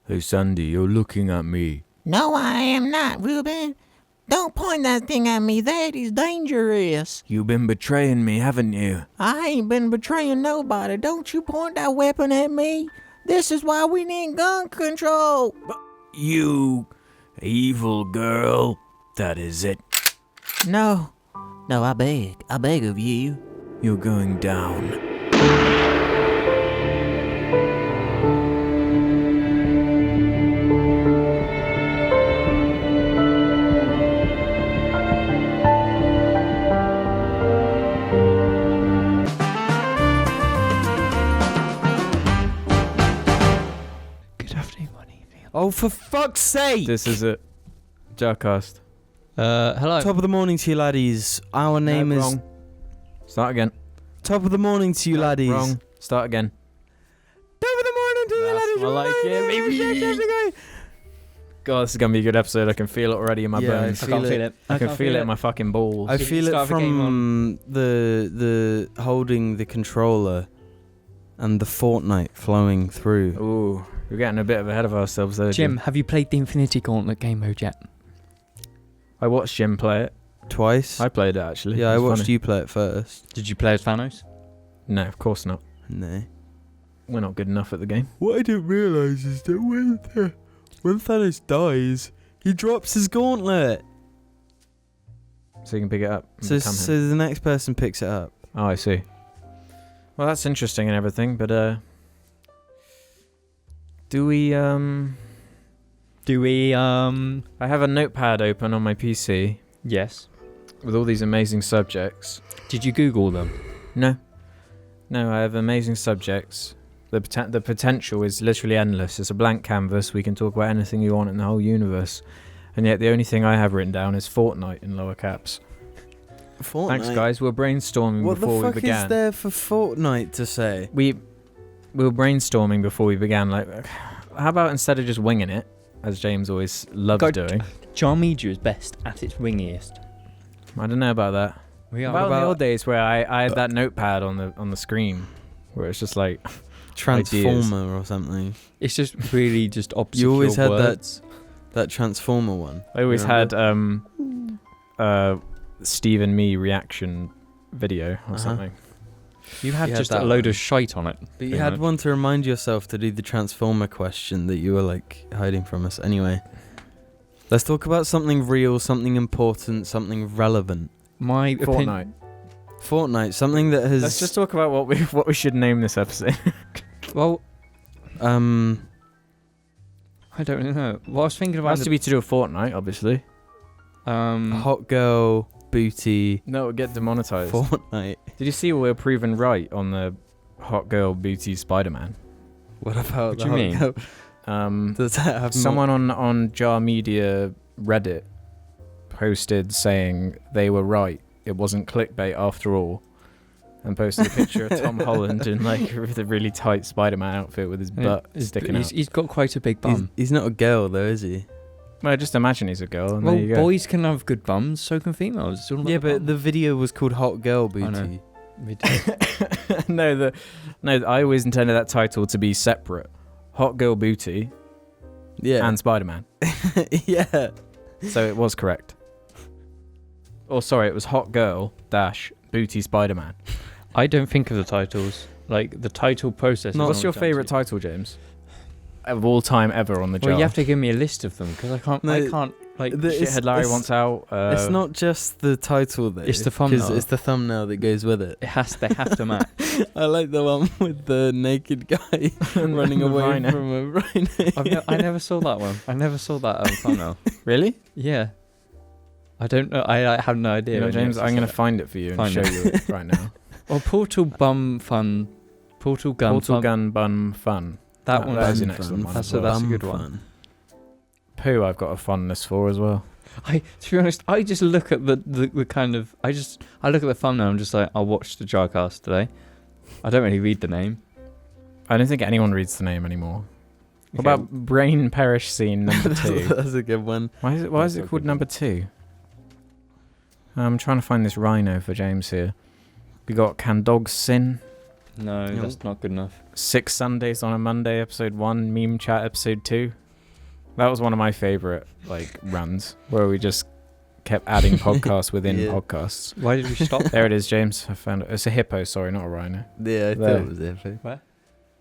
Hey, Sandy, you're looking at me. No, I am not, Reuben. Don't point that thing at me. That is dangerous. You've been betraying me, haven't you? I ain't been betraying nobody. Don't you point that weapon at me. This is why we need gun control. You evil girl. That is it. No, I beg of you. You're going down. Oh, for fuck's sake! This is it. JARCSAT. Hello. Top of the morning to you laddies. Our name is... Wrong. Start again. Top of the morning to you laddies. Wrong. Start again. Top of the morning to you laddies. I like it, baby. God, this is going to be a good episode. I can feel it already in my bones. I can't feel it. I can feel it in my fucking balls. I feel it from the holding the controller and the Fortnite flowing through. Ooh, we're getting a bit ahead of ourselves there, Jim, have you played the Infinity Gauntlet game mode yet? I watched Jim play it. Twice? I played it, actually. Yeah, I watched funny. you play it first. Did you play as Thanos? No, of course not. No. We're not good enough at the game. What I didn't realise is that when Thanos dies, he drops his gauntlet. So you can pick it up. And So become him. the next person picks it up. Oh, I see. Well, that's interesting and everything, but do we I have a notepad open on my PC Yes. with all these amazing subjects. Did you Google them? No, I have amazing subjects. The potential is literally endless. It's a blank canvas. We can talk about anything you want in the whole universe. And yet the only thing I have written down is Fortnite in lower caps. Fortnite? Thanks, guys. We're brainstorming What before the we fuck began. is there for Fortnite to say? We were brainstorming before we began. Like, how about instead of just winging it, as James always loves doing? Jar Media is best at its wingiest. I don't know about that. We are. About the old days where I had that notepad on the screen, where it's just like Transformer or something. It's just really just obscure You always had words. that Transformer one. I always had Steve and me reaction video or something. You had You had just that a load one. of shite on it. But pretty you had much. one to remind yourself to do the Transformer question that you were like hiding from us. Anyway, let's talk about something real, something important, something relevant. My opinion. Fortnite. Something that has... Let's just talk about what we should name this episode. Well, I don't know. What I was thinking It about has to be to do with Fortnite, obviously. hot girl, booty, No, it would get demonetized. Fortnite. Did you see we were proven right on the hot girl booty Spider-Man? What about What the do you hot mean? girl? Does that have Someone on Jar Media Reddit posted saying they were right. It wasn't clickbait after all. And posted a picture of Tom Holland in like with a really tight Spider-Man outfit with his butt sticking out. He's got quite a big bum. He's not a girl though, is he? Well, just imagine he's a girl. And Well, there you go. boys can have good bums, so can females. It's all about Yeah, the but bum. the video was called Hot Girl Booty. know. no, I always intended that title to be separate. Hot Girl Booty Yeah. and Spider-Man. Yeah. So it was correct. Or sorry, it was Hot Girl dash Booty Spider-Man. I don't think of the titles. Like, the title process. What's your favourite title, James? Of all time ever on the jar? Well, you have to give me a list of them, because I can't, like... Shithead Larry wants out. It's not just the title though. It's the thumbnail. 'cause it's the thumbnail that goes with it. They have to match. I like the one with the naked guy running The away rhino. from a rhino. I never saw that one. I never saw that thumbnail. Really? Yeah. I don't know. I have no idea. You know, when James, you I'm going to actually find it for you and Find show it. you it right now. Or Portal Bum Fun. Portal Gun Portal Fun. Gun Bun Fun. That That one. is That's, an excellent one. That's as well. a good one. Fun. Pooh, I've got a fondness for as well. To be honest, I just look at the kind of... I look at the thumbnail and I'm just like, I'll watch the JARCSAT today. I don't really read the name. I don't think anyone reads the name anymore. What Okay. about Brain Perish Scene number 2? That's a good one. Why is it That's a called good number 2? I'm trying to find this rhino for James here. We got Can Dogs Sin? No, You know? that's not good enough. 6 Sundays on a Monday, episode 1. Meme Chat, episode 2. That was one of my favourite runs, where we just kept adding podcasts within Yeah. podcasts. Why did we stop? There it is, James. I found it. It's a hippo, sorry, not a rhino. Yeah, I There. thought it was it.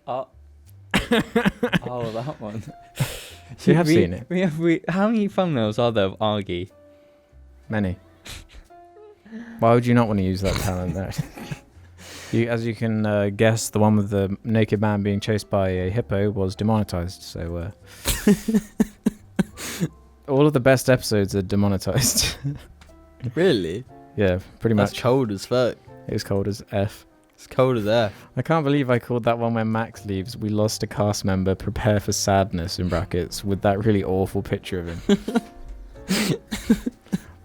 Oh. Oh, that one. You have seen it. How many thumbnails are there of Argy? Many. Why would you not want to use that talent there? As you can guess, the one with the naked man being chased by a hippo was demonetized. So all of the best episodes are demonetized. Really? Yeah, pretty That's much. cold as fuck. It was cold as F. It's cold as F. I can't believe I called that one when Max leaves. We lost a cast member. Prepare for sadness in brackets with that really awful picture of him.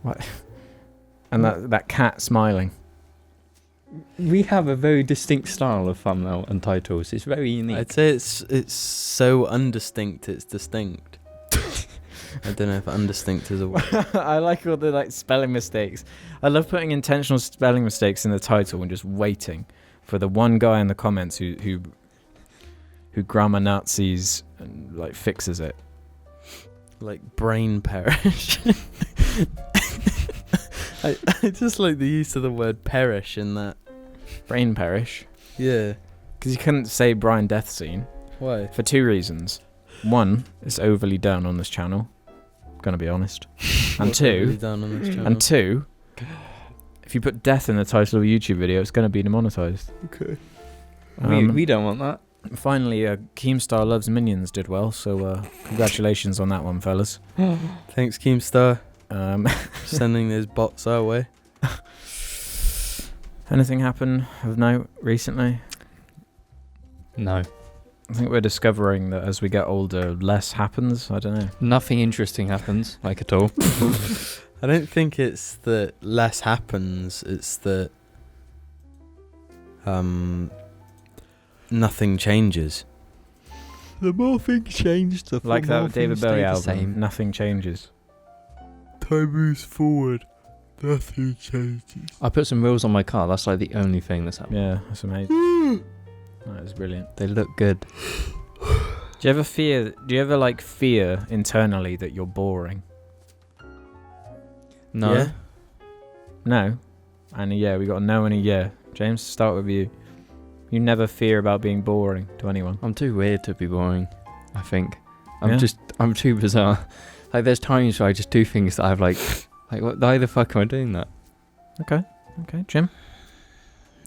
What? And that cat smiling. We have a very distinct style of thumbnail and titles. It's very unique. I'd say it's so undistinct. It's distinct. I don't know if undistinct is a word. I like all the spelling mistakes. I love putting intentional spelling mistakes in the title and just waiting for the one guy in the comments who grammar Nazis and fixes it. Like brain perish. I just like the use of the word perish in that. Brain perish. Yeah. Because you couldn't say Brian Death Scene Why? for 2 reasons. One, it's overly done on this channel. Gonna be honest. And What's really two, done on this channel? and two, if you put death in the title of a YouTube video, it's gonna be demonetized. Okay. We don't want that. Finally, Keemstar Loves Minions did well, so congratulations on that one, fellas. Thanks, Keemstar. Um, Sending those bots our way. anything happen of note recently? No. I think we're discovering that as we get older, less happens. I don't know. Nothing interesting happens, at all. I don't think it's that less happens. It's that nothing changes. The more things change, the Like that David Bowie album, Same. Nothing Changes. Time moves forward. Nothing changes. I put some wheels on my car. That's the only thing that's happened. Yeah, that's amazing. That is brilliant. They look good. Do you ever fear internally that you're boring? No. Yeah? No. And a yeah, we got a no and a yeah. James, start with you. You never fear about being boring to anyone. I'm too weird to be boring, I think. Yeah? I'm too bizarre. There's times where I just do things that I've why the fuck am I doing that? Okay, Jim.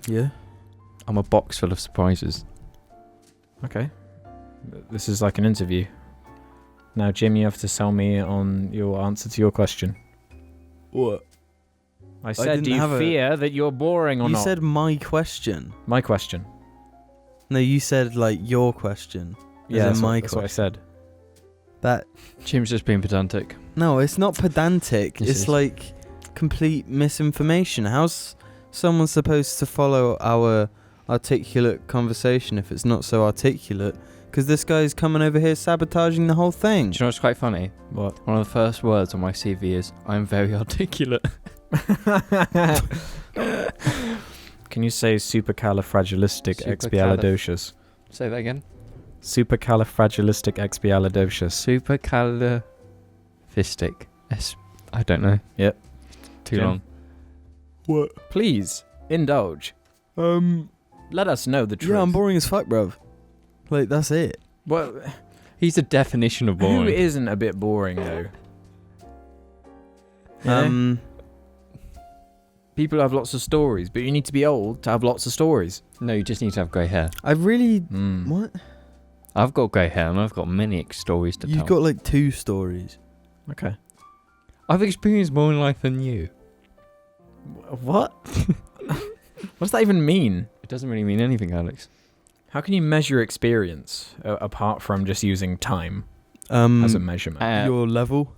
Yeah. I'm a box full of surprises. Okay. This is like an interview. Now, Jim, you have to sell me on your answer to your question. What? I said, do didn't you have a- fear that you're boring or You not? said my question. My question. No, you said your question. Yeah, in my that's what I said. That Jim's just being pedantic. no, it's not pedantic. Yes, It's it is. complete misinformation. How's someone supposed to follow our articulate conversation if it's not so articulate? Because this guy's coming over here sabotaging the whole thing. Do you know what's quite funny? What? One of the first words on my CV is, I'm very articulate. Can you say supercalifragilisticexpialidocious? Say that again. Supercalifragilisticexpialidocious. Supercalifistic. I don't know. Yep. Too Jim? long. What? Please, indulge. Let us know the truth. Yeah, I'm boring as fuck, bruv. That's it. Well, He's the definition of who boring. isn't a bit boring, though? You know? People have lots of stories, but you need to be old to have lots of stories. No, you just need to have grey hair. I really... Mm. What? I've got grey hair and I've got many stories to You've tell. got 2 stories. Okay. I've experienced more in life than you. What? What does that even mean? It doesn't really mean anything, Alex. How can you measure experience apart from just using time Um, as a measurement? your level.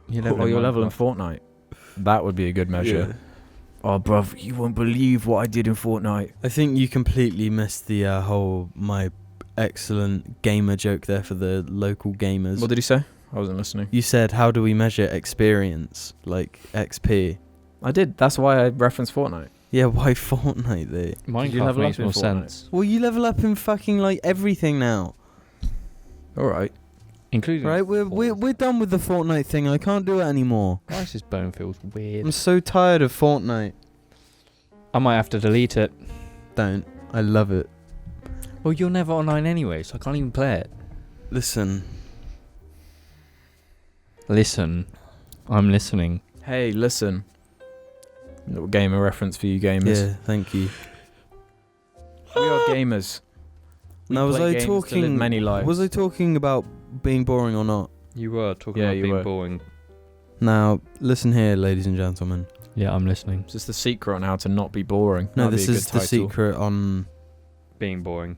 Or your level in Fortnite. That would be a good measure. Yeah. Oh, bruv, you won't believe what I did in Fortnite. I think you completely missed the whole my excellent gamer joke there for the local gamers. What did he say? I wasn't listening. You said, how do we measure experience? XP. I did. That's why I referenced Fortnite. Yeah, why Fortnite though? Minecraft level makes up in more Fortnite? sense. Well, you level up in fucking like everything now. All right. Including Right, we're done with the Fortnite thing. I can't do it anymore. Why is this bone feels weird? I'm so tired of Fortnite. I might have to delete it. Don't. I love it. Well, you're never online anyway, so I can't even play it. Listen. Listen. I'm listening. Hey, listen. Little gamer reference for you gamers. Yeah, thank you. We are gamers. We Now, was play I games to live talking? many lives. Was I talking about being boring or not? You were talking Yeah, about you being were. boring. Now, listen here, ladies and gentlemen. Yeah, I'm listening. Is this the secret on how to not be boring? No, That'd this be a is good the title. secret on. Being boring.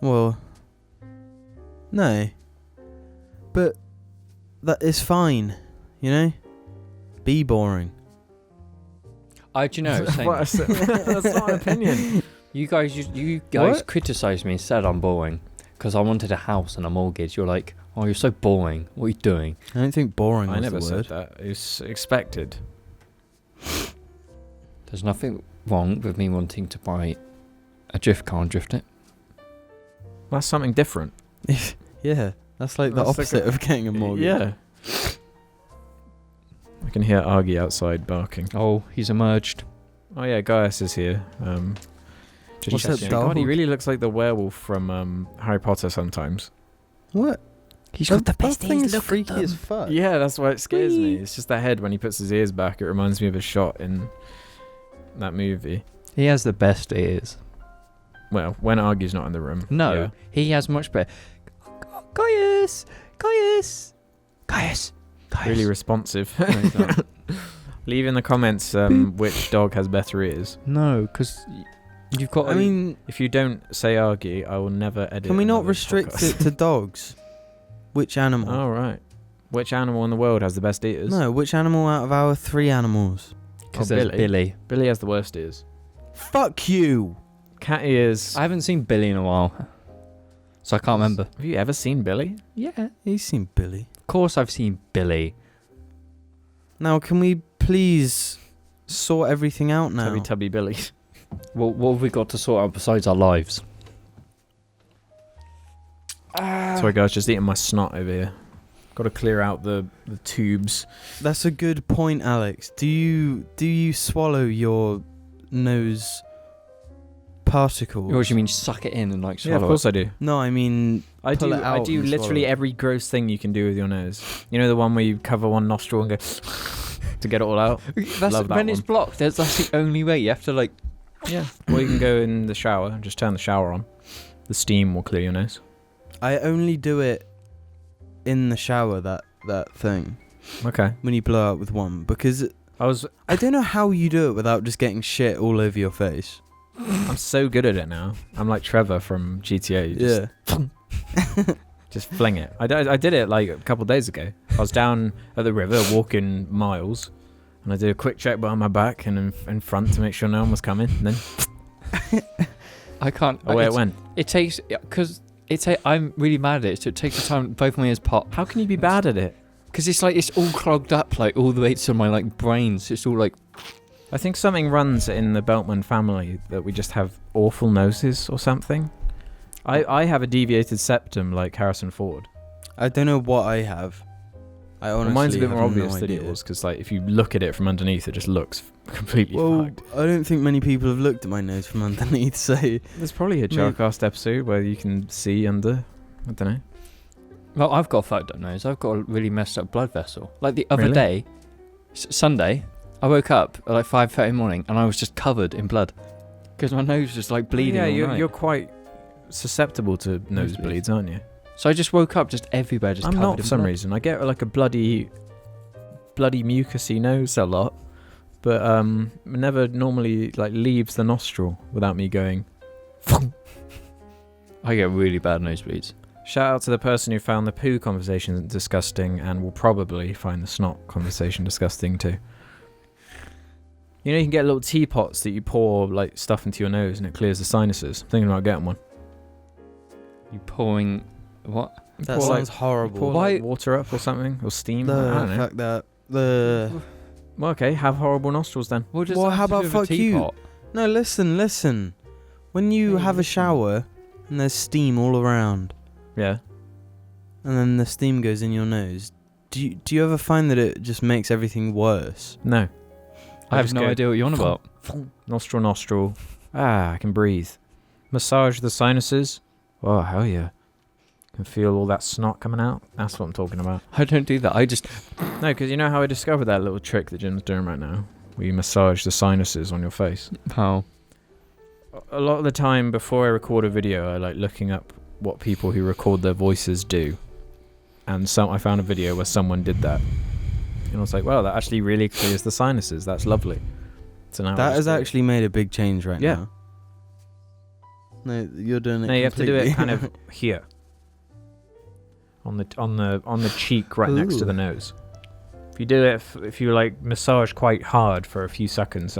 Well, no, but that is fine. You know, be boring. Do you know? saying What I said- That's not an opinion. You guys What? criticised me and said I'm boring because I wanted a house and a mortgage. You're like, oh, you're so boring. What are you doing? I don't think boring I was never the said word. that. It's expected. There's nothing wrong with me wanting to buy a drift car and drift it. That's something different. Yeah, that's like the That's like opposite of getting a mortgage. Yeah. I can hear Argy outside barking. Oh, he's emerged. Oh yeah, Gaius is here. Just What's that checking. dog? God, he really looks like the werewolf from Harry Potter sometimes. What? He's That, got the that thing besties. is Look freaky at as them. fuck. Yeah, that's why it scares me. Whee! It's just that head when he puts his ears back. It reminds me of a shot in that movie. He has the best ears. Well, when Argy's not in the room. No, Yeah. he has much better. Gaius! Gaius! Gaius! Gaius! Really responsive. No, he's not. Leave in the comments which dog has better ears. No, because you've got. I mean, If you don't say Argy, I will never edit. can we not another restrict podcast. it to dogs? Which animal? Oh right. Which animal in the world has the best ears? No, which animal out of our 3 animals? Because Oh, there's Billy. Billy. Billy has the worst ears. Fuck you! Cat ears. I haven't seen Billy in a while, so I can't remember. Have you ever seen Billy? Yeah. He's seen Billy. Of course I've seen Billy. Now, can we please sort everything out now? Tubby Tubby Billy. Well, what have we got to sort out besides our lives? Sorry guys, just eating my snot over here. Got to clear out the tubes. That's a good point, Alex. Do you swallow your nose particles? What do you mean, suck it in and like Yeah, swallow of course I do. No, I mean I pull do. it out I do and literally swallow it. every gross thing you can do with your nose. You know the one where you cover one nostril and go to get it all out. That's Love that when it's one. blocked. That's the only way. You have to like. Yeah. Or you can go in the shower and just turn the shower on. The steam will clear your nose. I only do it in the shower. That thing Okay. when you blow out with one, because I don't know how you do it without just getting shit all over your face. I'm so good at it now. I'm like Trevor from GTA. Just fling it. I did it like a couple of days ago. I was down at the river walking miles, and I did a quick check behind my back and in front to make sure no one was coming. And then I can't. away it went. It takes because I'm really mad at it. So it takes the time. Both my ears pop How can you be bad at it? because it's like it's all clogged up like all the way to my like brains. It's all like I think something runs in the Beltman family that we just have awful noses or something. I have a deviated septum like Harrison Ford. I don't know what I have. I honestly Mine's a bit have more obvious no than idea. yours because like if you look at it from underneath, it just looks completely Well, fucked. I don't think many people have looked at my nose from underneath, so There's probably a JARCSAT episode where you can see under. I don't know. well, I've got a fucked up nose. I've got a really messed up blood vessel. Like the other Really? day, Sunday, I woke up at like 5:30 in the morning and I was just covered in blood because my nose was like bleeding. Yeah, all night. you're quite susceptible to nosebleeds, aren't you? So I just woke up just everywhere just I'm covered not in for some blood. reason. I get like a bloody mucousy nose a lot, but it never normally like leaves the nostril without me going. I get really bad nosebleeds. Shout out to the person who found the poo conversation disgusting and will probably find the snot conversation disgusting too. You know, you can get little teapots that you pour like stuff into your nose and it clears the sinuses. I'm thinking about getting one. You pouring what? that Pour, sounds like, horrible. Pour like, water up or something or steam. I don't know. Fuck that. The Well, okay, have horrible nostrils then. What does Well, that how have to about do with a fuck you? teapot? No, listen. When you Hey, have a listen. shower and there's steam all around, Yeah. and then the steam goes in your nose, do you ever find that it just makes everything worse? No. I have just no go, idea what you're on about. Nostril. I can breathe. Massage the sinuses. Oh, hell yeah. Can feel all that snot coming out. That's what I'm talking about. I don't do that. I just No, because you know how I discovered that little trick that Jim's doing right now? Where you massage the sinuses on your face. how A lot of the time before I record a video, I like looking up what people who record their voices do. And I found a video where someone did that. And I was like, wow, that actually really clears the sinuses. That's lovely. So now I That just has do it. actually made a big change right Yeah. now. No, you're doing it. No, you have to do it completely. kind of here. On the cheek right next to the Ooh. nose. If you do it, if you like massage quite hard for a few seconds,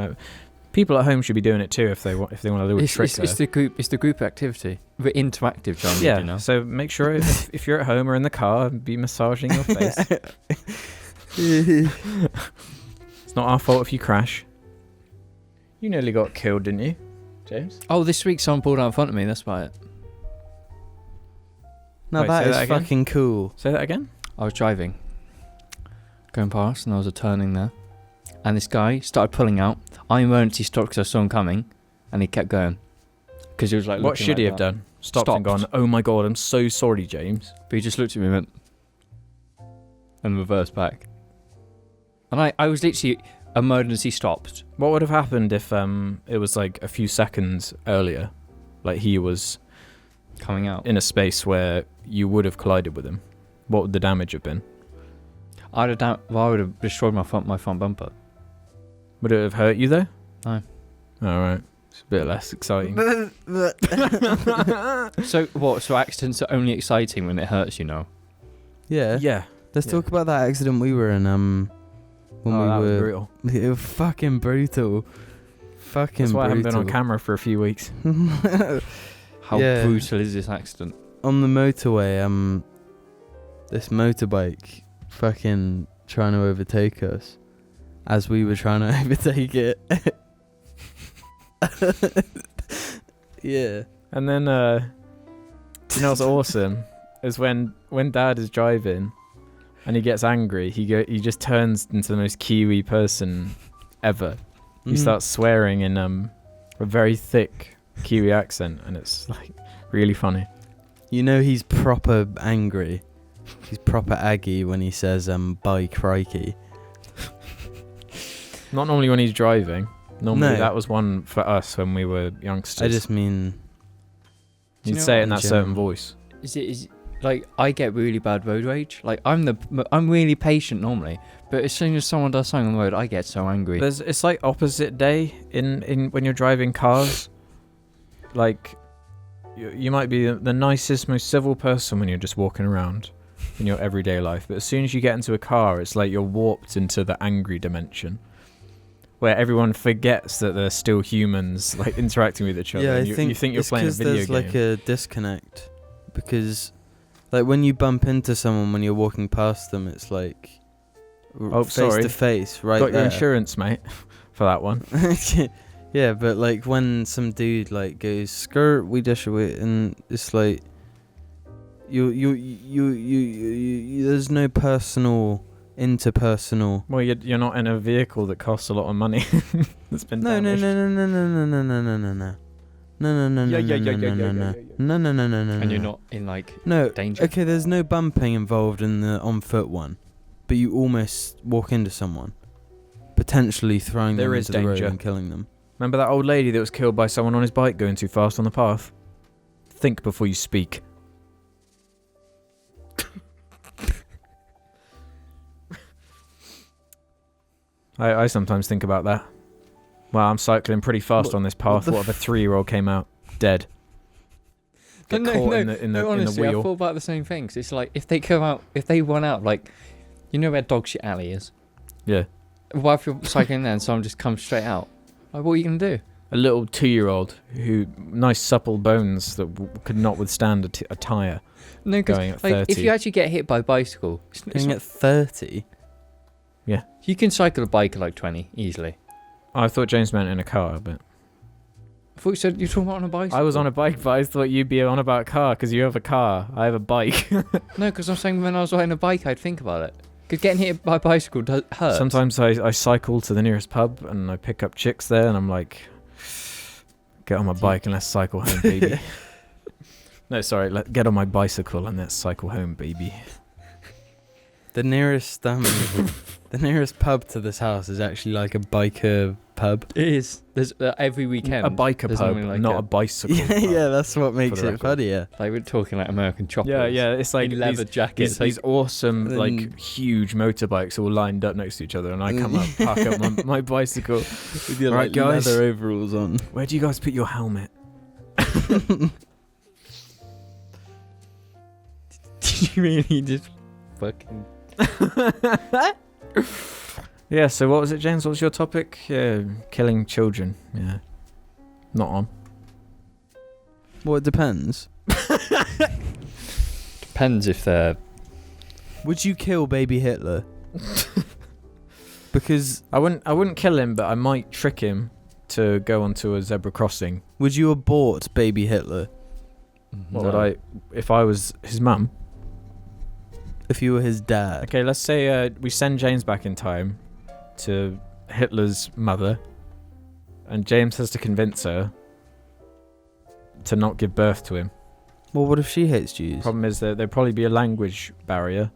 people at home should be doing it too if they want to do a trick it's the group activity. The interactive challenge, yeah, you know. so make sure if you're at home or in the car, be massaging your face. It's not our fault if you crash. You nearly got killed, didn't you, James? Oh, this week someone pulled out in front of me. That's about it. Now Wait, that say is that again? fucking cool. Say that again? I was driving, going past, and there was a turning there, and this guy started pulling out. I emergency stopped because I saw him coming, and he kept going because he was like, What looking should like he have that. done? Stopped and gone, oh my god, I'm so sorry, James. But he just looked at me and went, and reversed back. And I was literally emergency stopped. What would have happened if it was like a few seconds earlier? Like he was Coming out. in a space where you would have collided with him. What would the damage have been? I would have destroyed my front bumper. Would it have hurt you though? No. Alright. It's a bit less exciting. So what? So accidents are only exciting when it hurts, you know? Yeah. Yeah. Let's Yeah. talk about that accident we were in. When Oh, that we was were. brutal. It was fucking brutal. Fucking That's why I haven't been on brutal. camera for a few weeks. How Yeah. brutal is this accident? On the motorway, this motorbike fucking trying to overtake us as we were trying to overtake it. Yeah. And then, you know what's awesome? Is when Dad is driving and he gets angry, he just turns into the most Kiwi person ever. He starts swearing in a very thick Kiwi accent, and it's like really funny. You know he's proper angry. He's proper aggy when he says "by crikey." Not normally when he's driving. Normally No. that was one for us when we were youngsters. I just mean You'd know say it what? in that In certain general. voice. Is like I get really bad road rage. Like I'm really patient normally, but as soon as someone does something on the road, I get so angry. It's like opposite day in when you're driving cars. Like you might be the nicest, most civil person when you're just walking around in your everyday life, but as soon as you get into a car, it's like you're warped into the angry dimension, where everyone forgets that they're still humans, like interacting with each other. yeah. and I you think think you're it's playing a 'cause video there's game. like a disconnect because, like, when you bump into someone when you're walking past them, it's like Oh, face sorry. to face, right Got there. your insurance, mate, for that one. Yeah, but like when some dude like goes skirt, we dash away, and it's like you there's no interpersonal. Well, you're not in a vehicle that costs a lot of money. That's been No. damaged. And you're not in like No. danger. Okay, there's no bumping involved in the on foot one, but you almost walk into someone, potentially throwing There them is into the road danger. and killing them. Remember that old lady that was killed by someone on his bike going too fast on the path? Think before you speak. I sometimes think about that. Well, I'm cycling pretty fast on this path. the What if a 3-year-old came out dead? Get caught in the honestly, I wheel. thought about the same thing. 'Cause it's like if they run out, like you know where dog shit alley is. Yeah. What if you're cycling there and someone just comes straight out? Like, what are you gonna do? A little 2-year-old who nice supple bones that could not withstand a tyre. No, Going at because like, if 30. you actually get hit by a bicycle, it's Going not, at 30. Yeah. You can cycle a bike at like 20 easily. I thought James meant in a car, but I thought you said you were talking about on a bike. I was on a bike, but I thought you'd be on about a car because you have a car. I have a bike. No, because I'm saying when I was riding a bike, I'd think about it. Because getting hit by a bicycle hurts. Sometimes I cycle to the nearest pub and I pick up chicks there, and I'm like, get on my bike and let's cycle home, baby. No, sorry, get on my bicycle and let's cycle home, baby. The nearest pub to this house is actually like a biker pub. It is. There's every weekend. A biker there's pub, something like not a bicycle Yeah, pub. yeah, that's what makes the it record. funnier. Like we're talking like American choppers. Yeah, it's like in leather jackets. these awesome, Then- like, huge motorbikes all lined up next to each other, and I come up, park up my bicycle. With your Right, like guys. leather overalls on. Where do you guys put your helmet? Did you really just fucking... Yeah, so what was it, James? What was your topic? Yeah, killing children. Yeah. Not on. Well, it depends. Depends if they're... Would you kill baby Hitler? Because I wouldn't kill him, but I might trick him to go onto a zebra crossing. would you abort baby Hitler What would I, if I was his mum? if you were his dad? Okay, let's say we send James back in time to Hitler's mother, and James has to convince her to not give birth to him. Well, what if she hates Jews? Problem is that there'd probably be a language barrier,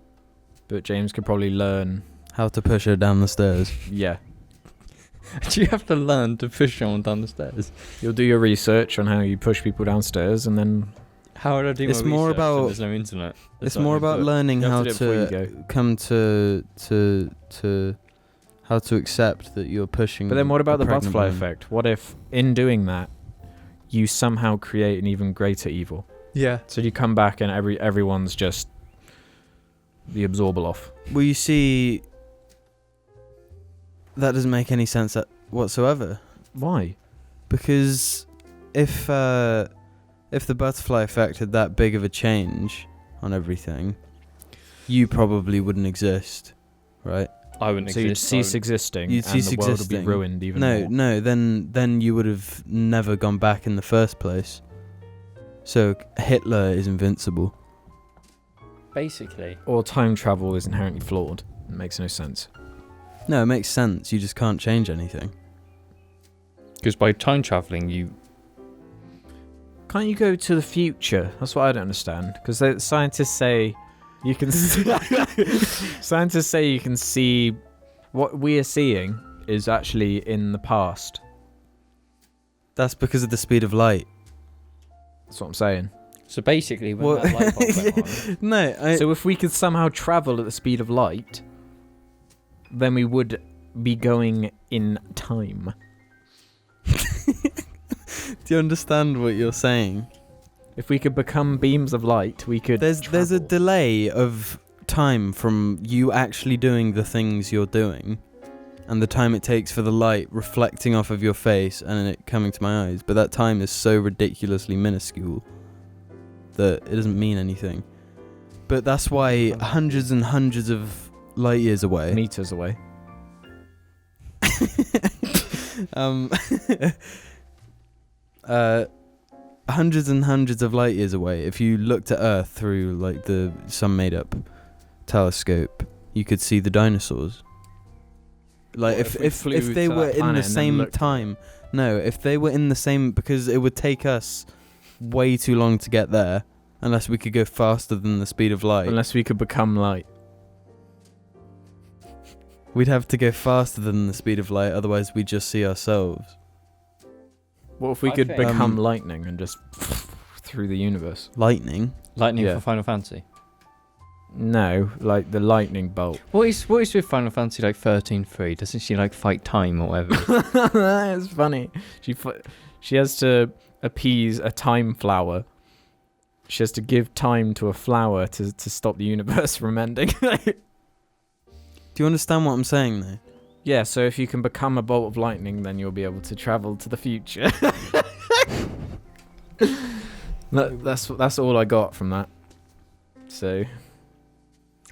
but James could probably learn. How to push her down the stairs. Yeah, Do you have to learn to push someone down the stairs? you'll do your research on how you push people downstairs, and then How would I do It's my more research about- when there's no internet? It's more about learning you how have to do it before you to go. come to how to accept that you're pushing. But then what about a the pregnant butterfly woman. effect? What if, in doing that, you somehow create an even greater evil? Yeah. So you come back and everyone's just the absorbal off. Well, you see, that doesn't make any sense whatsoever. Why? Because if the butterfly effect had that big of a change on everything, you probably wouldn't exist, right? I wouldn't So you'd exist. cease existing, You'd and cease the world would existing. be ruined even more. No, then you would have never gone back in the first place. So Hitler is invincible. Basically. Or time travel is inherently flawed. It makes no sense. No, it makes sense. You just can't change anything. Because by time travelling, you... Can't you go to the future? That's what I don't understand. Because scientists say you can. Scientists say you can see what we are seeing is actually in the past. That's because of the speed of light. That's what I'm saying. So basically, when Well- that light bulb went on... No, So if we could somehow travel at the speed of light, then we would be going in time. do you understand what you're saying? If we could become beams of light, we could. There's a travel. delay of time from you actually doing the things you're doing, and the time it takes for the light reflecting off of your face and then it coming to my eyes. But that time is so ridiculously minuscule that it doesn't mean anything. But that's why hundreds and hundreds of light years away. meters away. Hundreds and hundreds of light years away, if you looked at Earth through like some made up telescope, you could see the dinosaurs. Like What, if we if flew they to were that in planet the and then same looked at time. No, if they were in the same, because it would take us way too long to get there unless we could go faster than the speed of light. Unless we could become light. We'd have to go faster than the speed of light, otherwise we'd just see ourselves. What if we I could think- become lightning and just through the universe? Lightning? Lightning Yeah. for Final Fantasy. No, like the lightning bolt. What is with Final Fantasy like 13.3? Doesn't she like fight time or whatever? It's funny. She has to appease a time flower. She has to give time to a flower to stop the universe from ending. Do you understand what I'm saying though? Yeah, so if you can become a bolt of lightning, then you'll be able to travel to the future. That's all I got from that. So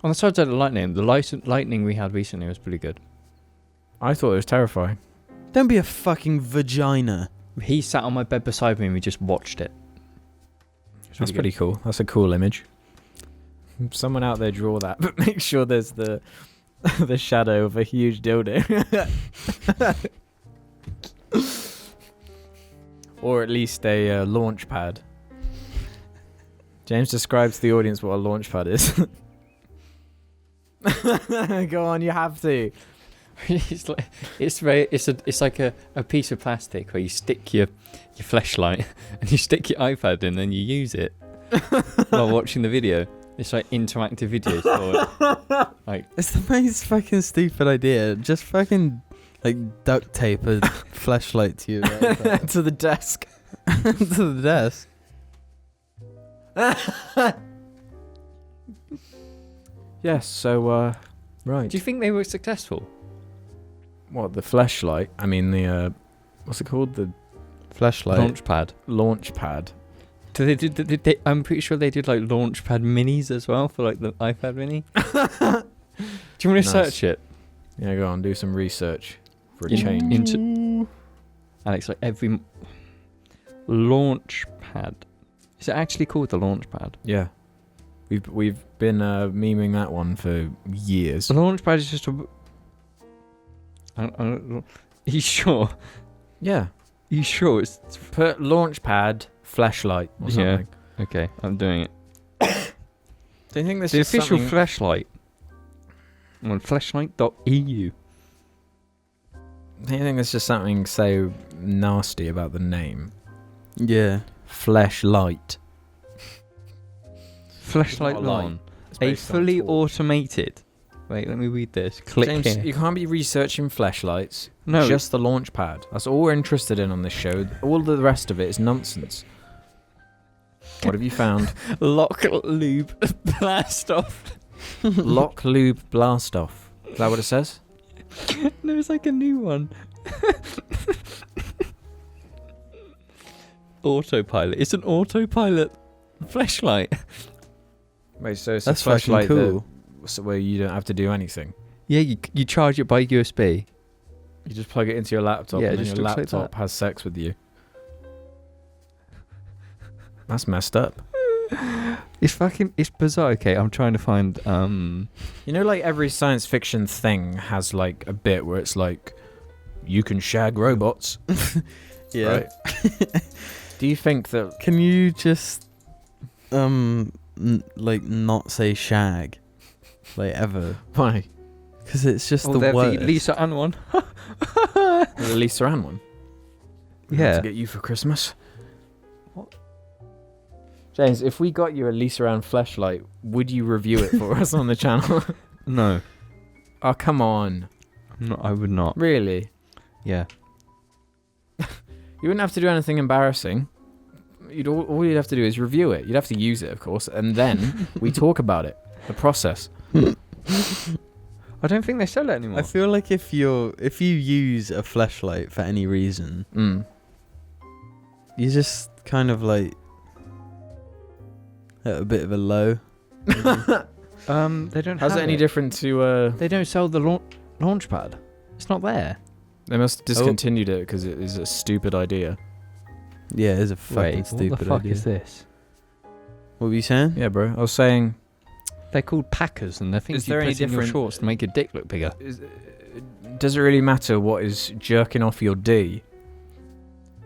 On the side of the lightning, the lightning we had recently was pretty good. I thought it was terrifying. Don't be a fucking vagina. He sat on my bed beside me and we just watched it. That's pretty cool. That's a cool image. Someone out there draw that, but make sure there's the the shadow of a huge dildo. Or at least a launch pad. James describes to the audience what a launch pad is. Go on, you have to. It's like a piece of plastic where you stick your flashlight and you stick your iPad in and you use it while watching the video. It's like interactive videos for it. Like, It's the most fucking stupid idea. Just fucking like duct tape a flashlight to you. To the desk. To the desk. Yes, so right. do you think they were successful? What, the flashlight? I mean the what's it called? The Flashlight. Launchpad. launch pad. Do they I'm pretty sure they did like Launchpad minis as well for like the iPad mini. Do you want to Nice. search it? Yeah, go on, do some research for a In- change. Alex, like every Launchpad. Is it actually called the Launchpad? Yeah. We've been memeing that one for years. The Launchpad is just a. Are you sure? Yeah. You sure it's Put launch pad flashlight or Yeah. something. okay? I'm doing it. Do you think this The is official something... flashlight on flashlight.eu. Do you think there's just something so nasty about the name? Yeah. Flashlight. Flashlight Not a light. on. It's A based on fully torch. automated. Wait, let me read this. Click James, here. you can't be researching flashlights. No, Just the launch pad. That's all we're interested in on this show. All the rest of it is nonsense. What have you found? lock lube blast off. Lock lube blast off. Is that what it says? No, it's like a new one. Autopilot. It's an autopilot flashlight. Wait, so it's That's a flashlight fucking cool. so where you don't have to do anything. Yeah, you charge it by USB. You just plug it into your laptop Yeah, it and then just your looks like laptop has sex with you. That's messed up. It's bizarre. Okay, I'm trying to find You know, like every science fiction thing has like a bit where it's like, you can shag robots. Yeah. Right? Do you think that... Can you just like not say shag, like ever? Why? Because it's just the there's word. the Lisa Ann one. The Lisa Ann one? Yeah. To get you for Christmas? What? James, if we got you a Lisa Ann flashlight, would you review it for us on the channel? No, Oh, come on. no, I would not. Really? Yeah. You wouldn't have to do anything embarrassing. All you'd have to do is review it. You'd have to use it, of course, and then we talk about it. The process. I don't think they sell it anymore. I feel like if you use a flashlight for any reason, Mm. you just kind of like at a bit of a low. They don't. How's have it any it. different to... They don't sell the launchpad. It's not there. They must have discontinued it because it is a stupid idea. Yeah, it's a fucking Wait, stupid what the fuck idea. is this? What were you saying? Yeah, bro. I was saying... They're called packers, and they're things Is you there put any in your different- shorts to make your dick look bigger. Does it really matter what is jerking off your D?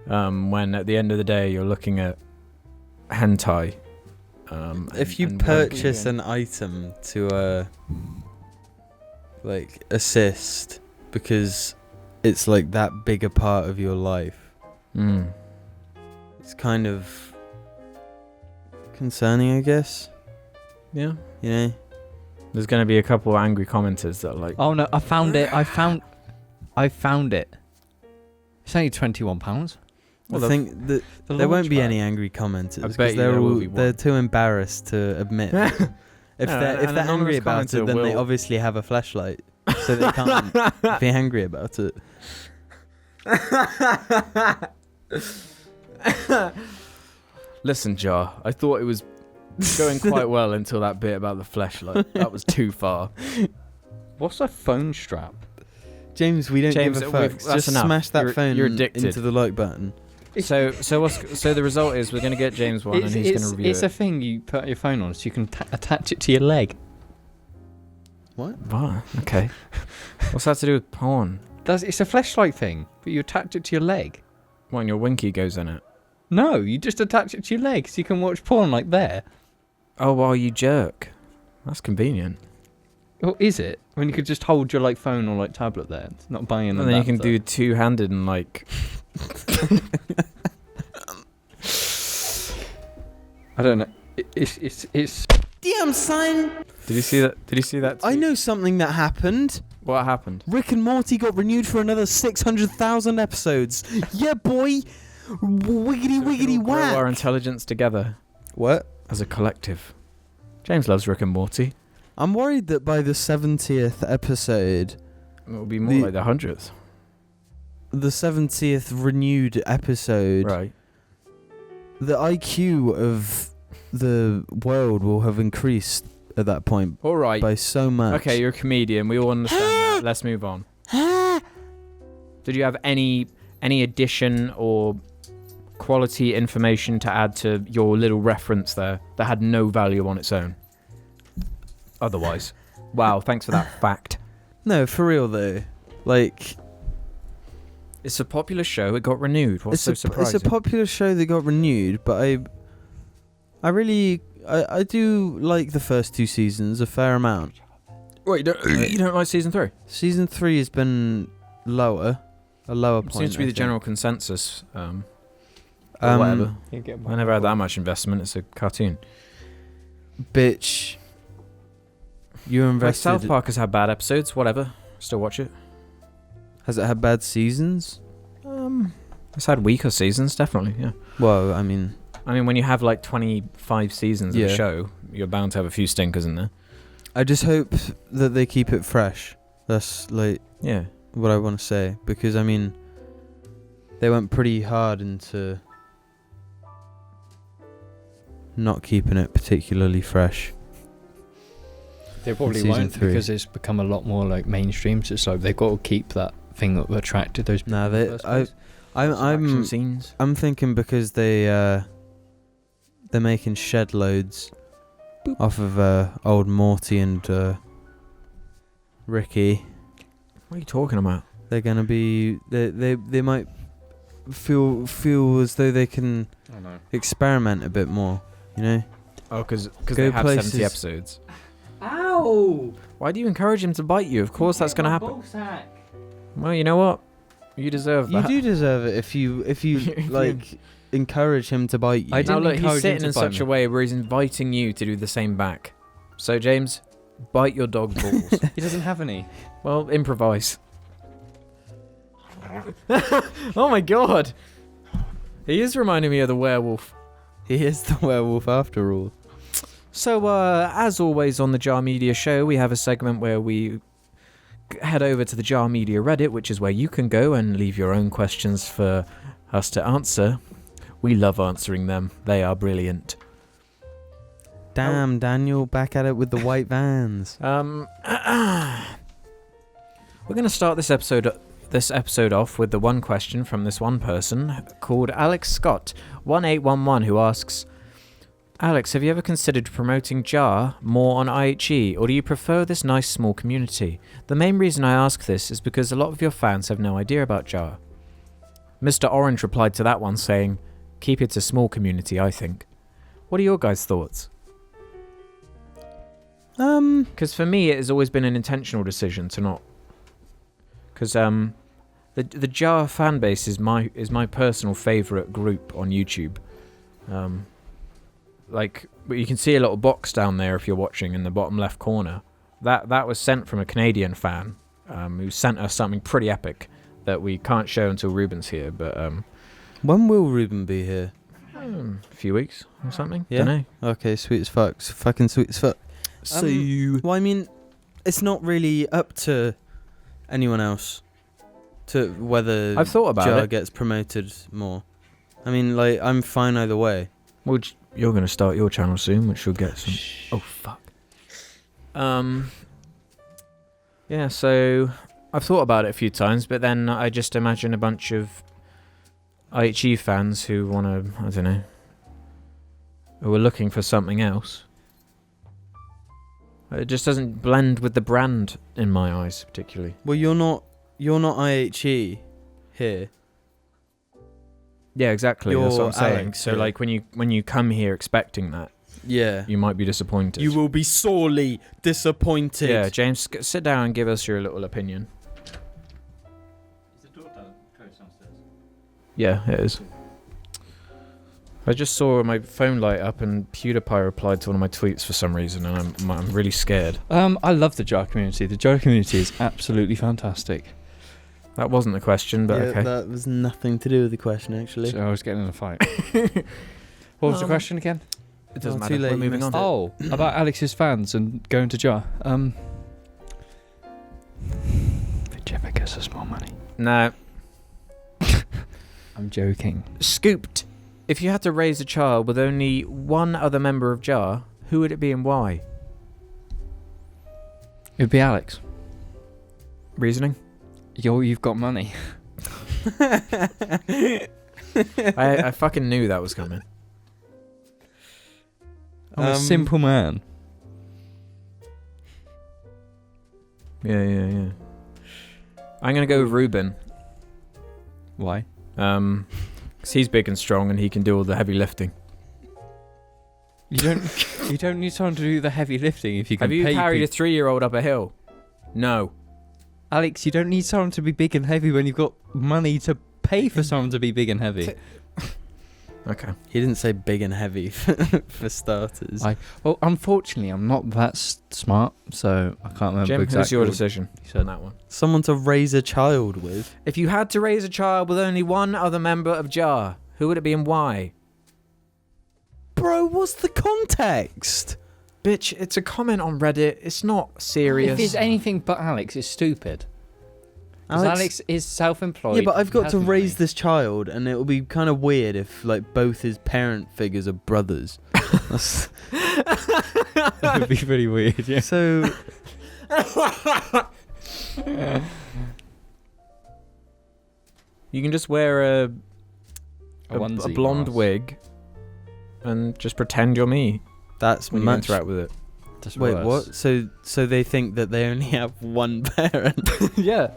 When at the end of the day you're looking at hentai. If you and purchase wanking. an item to like assist because it's like that big a part of your life, Mm. it's kind of concerning, I guess. Yeah. You know? There's going to be a couple of angry commenters that are like... Oh no! I found it. I found it. It's only £21. Well, I think that The there won't be launchpad. any angry commenters I bet because you there will be they're one. too embarrassed to admit. If No, they're an angry anonymous about commenter it, then they will- obviously have a flashlight, so they can't be angry about it. Listen, Jar, I thought it was going quite well until that bit about the fleshlight. That was too far. What's a phone strap? James, we don't James, give a fuck. that's Just enough. smash that phone you're addicted. into the like button. So the result is we're going to get James one, and he's going to review It's it. a thing you put your phone on, so you can attach it to your leg. What? What? Okay. What's that to do with porn? It's a fleshlight thing, but you attach it to your leg. When your winky goes in it. No, you just attach it to your leg, so you can watch porn like there. Oh, while you jerk. That's convenient. Or is it? When you could just hold your like phone or like tablet there, it's not buying. And then you can do two-handed and like. I don't know. It's. Damn, son. Did you see that? Did you see that? I tweet? know something that happened. What happened? Rick and Morty got renewed for another 600,000 episodes. Yeah, boy. Wiggity wiggity Grow our whack. intelligence together What? as a collective. James loves Rick and Morty. I'm worried that by the 70th episode, It will be more like the 100th. the 70th renewed episode, Right. the IQ of the world will have increased at that point All right. by so much. Okay, you're a comedian. We all understand that. Let's move on. Did you have any addition or quality information to add to your little reference there that had no value on its own? Otherwise. Wow, thanks for that fact. No, for real though. Like, It's a popular show. It got renewed. What's so surprising? it's a popular show that got renewed, but I do like the first two seasons a fair amount. Wait, you don't like season 3? Season 3 has been a lower point. Seems to be I the think. general consensus. Or whatever. I never had that much investment. It's a cartoon. Bitch. You Like invested. South Park has had bad episodes. Whatever. Still watch it. Has it had bad seasons? It's had weaker seasons, definitely. Yeah. Well, I mean, when you have like 25 seasons of Yeah. a show, you're bound to have a few stinkers in there. I just hope that they keep it fresh. That's like Yeah. what I want to say, because I mean, they went pretty hard into not keeping it particularly fresh. They probably Season won't 3. because it's become a lot more like mainstream. So it's like they've got to keep that thing that attracted those people. Nah, in the they. first place. Action I'm scenes. I'm thinking because they're making shed loads off of old Morty and Ricky. What are you talking about? They're gonna be they might feel as though they can I know. experiment a bit more, you know. Oh, because Go they have places. 70 episodes. Ow! Why do you encourage him to bite you? Of course that's going to happen. Well, you know what? You deserve You that. do deserve it if you like encourage him to bite you. I Now didn't look, he's encourage him sitting to in bite such me. a way where he's inviting you to do the same back. So, James, bite your dog balls. He doesn't have any. Well, improvise. Oh my god! He is reminding me of the werewolf. He is the werewolf after all. So, as always on the Jar Media show, we have a segment where we head over to the Jar Media Reddit, which is where you can go and leave your own questions for us to answer. We love answering them. They are brilliant. Damn, Daniel, back at it with the white vans. We're going to start this episode off with the one question from this one person called Alex Scott 1811, who asks, Alex, have you ever considered promoting Jar more on IHE, or do you prefer this nice small community? The main reason I ask this is because a lot of your fans have no idea about Jar. Mr. Orange replied to that one saying, keep it a small community, I think. What are your guys' thoughts? Because for me, it has always been an intentional decision to not. Because the Jar fan base is my personal favourite group on YouTube. But you can see a little box down there if you're watching in the bottom left corner. That was sent from a Canadian fan who sent us something pretty epic that we can't show until Ruben's here. But When will Ruben be here? a few weeks or something. Yeah? Dunno. Okay, sweet as fuck. Fucking sweet as fuck. So Well, I mean, it's not really up to anyone else to whether I've thought about Jar it. gets promoted more. I mean, like, I'm fine either way. Well, you're going to start your channel soon, which will get some... Oh, fuck. Yeah, so I've thought about it a few times, but then I just imagine a bunch of IHE fans who want to, I don't know, who are looking for something else. It just doesn't blend with the brand in my eyes, particularly. Well, you're not IHE here. Yeah, exactly. You're That's what I'm saying. Alex, So, yeah. like, when you come here expecting that, Yeah. you might be disappointed. You will be sorely disappointed. Yeah, James, sit down and give us your little opinion. Is the door closed downstairs? Yeah, it is. I just saw my phone light up and PewDiePie replied to one of my tweets for some reason, and I'm really scared. I love the jar community. The jar community is absolutely fantastic. That wasn't the question, but Yeah, okay. that was nothing to do with the question, actually. So I was getting in a fight. What was the question again? It doesn't Oh, matter. too late, We're you moving missed on. it. Oh, about Alex's fans and going to jar. Whichever gets us more money. No. I'm joking. Scooped. If you had to raise a child with only one other member of JAR, who would it be and why? It'd be Alex. Reasoning? You've got money. I fucking knew that was coming. I'm a simple man. Yeah. I'm going to go with Ruben. Why? 'Cause he's big and strong and he can do all the heavy lifting. You don't need someone to do the heavy lifting if you can Have you pay carried a people. 3-year-old up a hill? No. Alex, you don't need someone to be big and heavy when you've got money to pay for someone to be big and heavy. Okay. He didn't say big and heavy for starters. Well, unfortunately, I'm not that smart, so I can't remember Jim, exactly. who's your what decision you on said. that one? Someone to raise a child with. If you had to raise a child with only one other member of JAR, who would it be and why? Bro, what's the context? Bitch, it's a comment on Reddit. It's not serious. If it's anything but Alex, it's stupid. 'Cause Alex is self-employed. Yeah, but I've got has to money. raise this child, and it will be kind of weird if, like, both his parent figures are brothers. That's- That would be pretty weird, yeah. so, You can just wear a onesie blonde mask. wig and just pretend you're me that's when you much. interact with it. That's Wait, worse. what? So they think that they only have one parent. Yeah.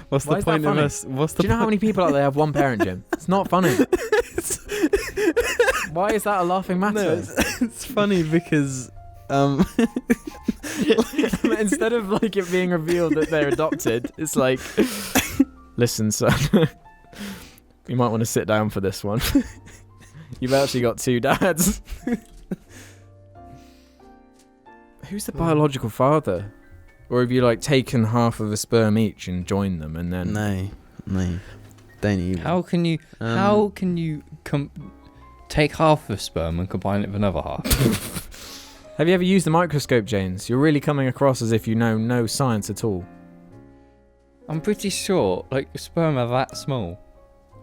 What's Why the is that point of funny? us? What's the Do you know how point? many people out there have one parent, Jim? It's not funny. Why is that a laughing matter? No, it's funny because Instead of like it being revealed that they're adopted, it's like, listen, son, you might want to sit down for this one. You've actually got 2 dads. Who's the biological father? Or have you like taken half of a sperm each and joined them and then? no, don't even. How can you take half of sperm and combine it with another half? Have you ever used the microscope, James? You're really coming across as if you know no science at all. I'm pretty sure, like, sperm are that small.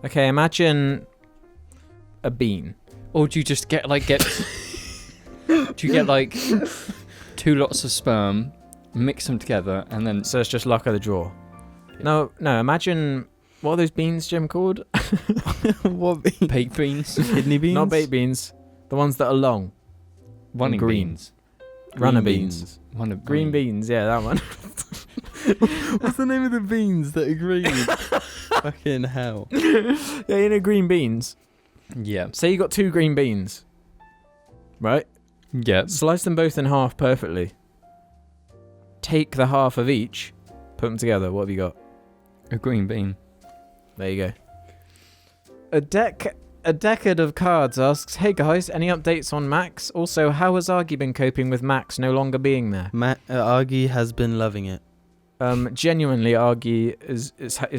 Okay, imagine a bean. Or do you just get like do you get like 2 lots of sperm, mix them together, and then So it's just luck of the draw. No, imagine, what are those beans, Jim, called? What beans? baked beans, Kidney beans? Not baked beans. The ones that are long. running green. beans, Runner Green beans. green Beans, yeah, that one. What's the name of the beans that are green? Fucking hell. Yeah, you know green beans. Yeah, Say you got 2 green beans. Right? yeah. Slice them both in half perfectly. Take the half of each. Put them together. What have you got? A green bean. There you go. A Decade of Cards asks, hey guys, any updates on Max? Also, how has Argy been coping with Max no longer being there? Argy has been loving it. Genuinely, Argy is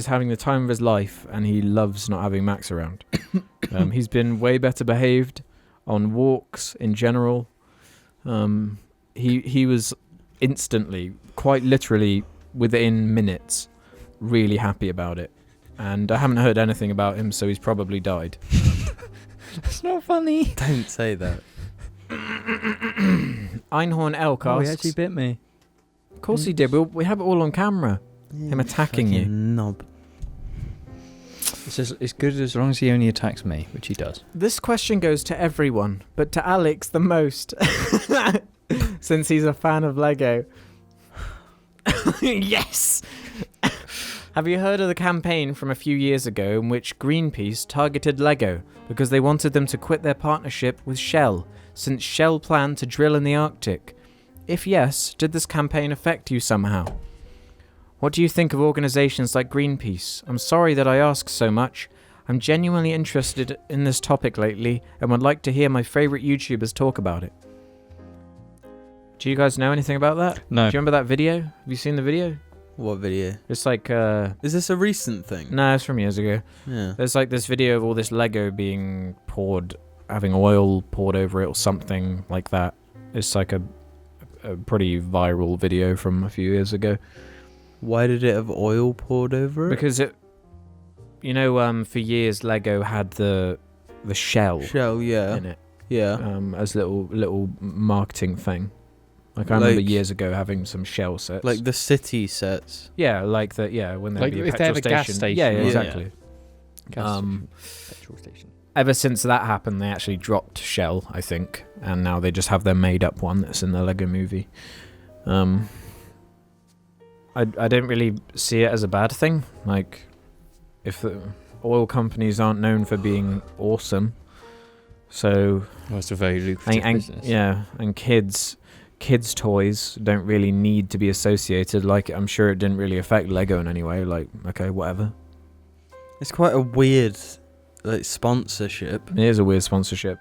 having the time of his life, and he loves not having Max around. He's been way better behaved on walks in general. He was instantly, quite literally, within minutes, really happy about it. And I haven't heard anything about him, so he's probably died. That's not funny. Don't say that. Einhorn Elk Oh, he asks. actually bit me. Of course he did. We have it all on camera. Him attacking you. Knob. It's good as long as he only attacks me, which he does. This question goes to everyone, but to Alex the most. Since he's a fan of Lego. Yes! Have you heard of the campaign from a few years ago in which Greenpeace targeted Lego because they wanted them to quit their partnership with Shell, since Shell planned to drill in the Arctic? If yes, did this campaign affect you somehow? What do you think of organisations like Greenpeace? I'm sorry that I ask so much. I'm genuinely interested in this topic lately and would like to hear my favourite YouTubers talk about it. Do you guys know anything about that? No. Do you remember that video? Have you seen the video? What video? It's like, Is this a recent thing? no, it's from years ago. Yeah. There's like this video of all this Lego being poured, having oil poured over it or something like that. It's like a pretty viral video from a few years ago. Why did it have oil poured over it? Because it, you know, for years Lego had the shell Shell, yeah. in it, Yeah. as little marketing thing. Like I remember years ago having some shell sets. Like the city sets. yeah, like the when there'd Like be a if they petrol have a gas station. station, Yeah, yeah. exactly. Petrol station. Ever since that happened, they actually dropped Shell, I think, and now they just have their made-up one that's in the Lego movie. I don't really see it as a bad thing. Like, if the oil companies aren't known for being awesome, so Well, it's a very lucrative business. yeah, and kids' toys don't really need to be associated. Like, I'm sure it didn't really affect Lego in any way. Like, okay, whatever. It's quite a weird, like, sponsorship. It is a weird sponsorship.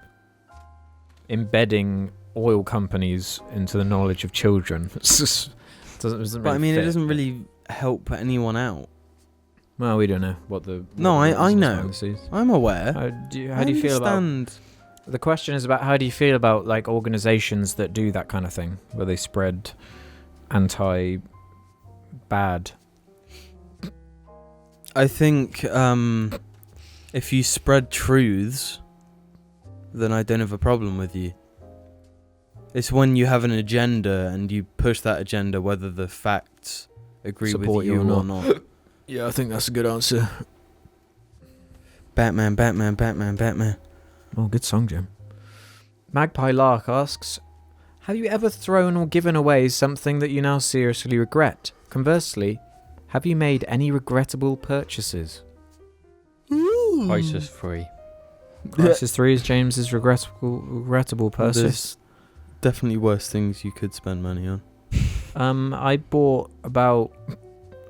Embedding oil companies into the knowledge of children. It's just doesn't But I really mean, fit. it doesn't really help anyone out. Well, we don't know what the. No, what the I business know. policy is. I'm aware. How do you feel about? The question is about how do you feel about like organizations that do that kind of thing, where they spread anti-bad. I think if you spread truths, then I don't have a problem with you. It's when you have an agenda and you push that agenda, whether the facts agree Support with you you or or not. Yeah, I think that's a good answer. Batman, Batman, Batman, Batman. Oh, good song, Jim. Magpie Lark asks, have you ever thrown or given away something that you now seriously regret? Conversely, have you made any regrettable purchases? Crisis free. Crisis 3 is James's regrettable purchase. There's definitely worse things you could spend money on. I bought about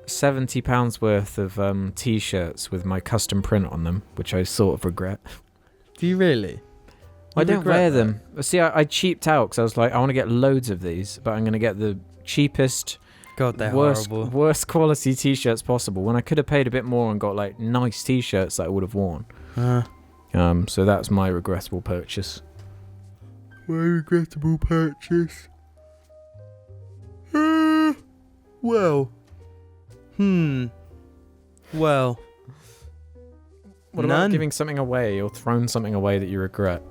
£70 worth of t-shirts with my custom print on them, which I sort of regret. Do you really? I don't regret wear that? them. See, I cheaped out because I was like, I want to get loads of these, but I'm going to get the cheapest, God, they're worst horrible. worst quality t-shirts possible, when I could have paid a bit more and got like nice t-shirts that I would have worn. So that's my regrettable purchase. My regrettable purchase. Well. Well. What about giving something away or throwing something away that you regret?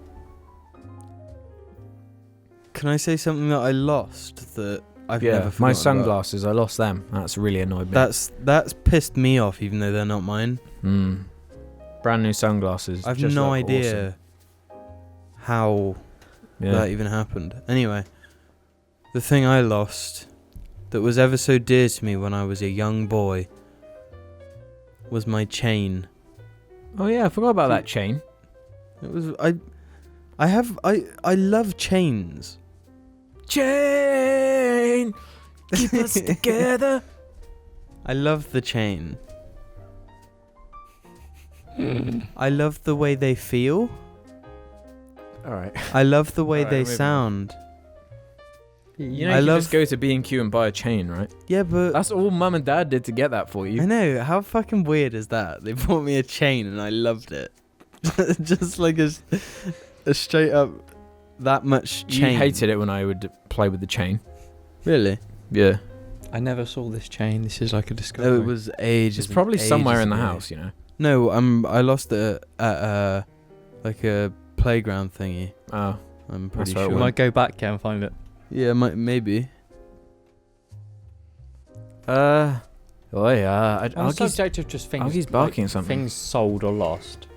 Can I say something that I lost that I've never forgotten my about? sunglasses, I lost them. That's really annoyed me. That's pissed me off, even though they're not mine. Brand new sunglasses. I've just no look idea how awesome. Yeah. that even happened. Anyway, the thing I lost that was ever so dear to me when I was a young boy was my chain. Oh yeah, I forgot about that chain. It was I love chains. Chain, keep us together. I love the chain. I love the way they feel. All right. I love the way Alright, they moving on. sound. You know, I you love- just go to B&Q and buy a chain, right? Yeah, but That's all Mum and Dad did to get that for I you. know, how fucking weird is that? They bought me a chain and I loved it. Just like a straight up that much chain. You hated it when I would play with the chain. Really? Yeah. I never saw this chain. This is like a discovery. No, it was ages. It's probably and somewhere ages in the ago. house, you know. No, I lost it at like a playground thingy. Oh. I'm That's pretty where it sure. We went. might go back here and find it. Yeah, maybe. Oh yeah. On the Argy's, subject of just things, Argy's barking at something. things sold or lost.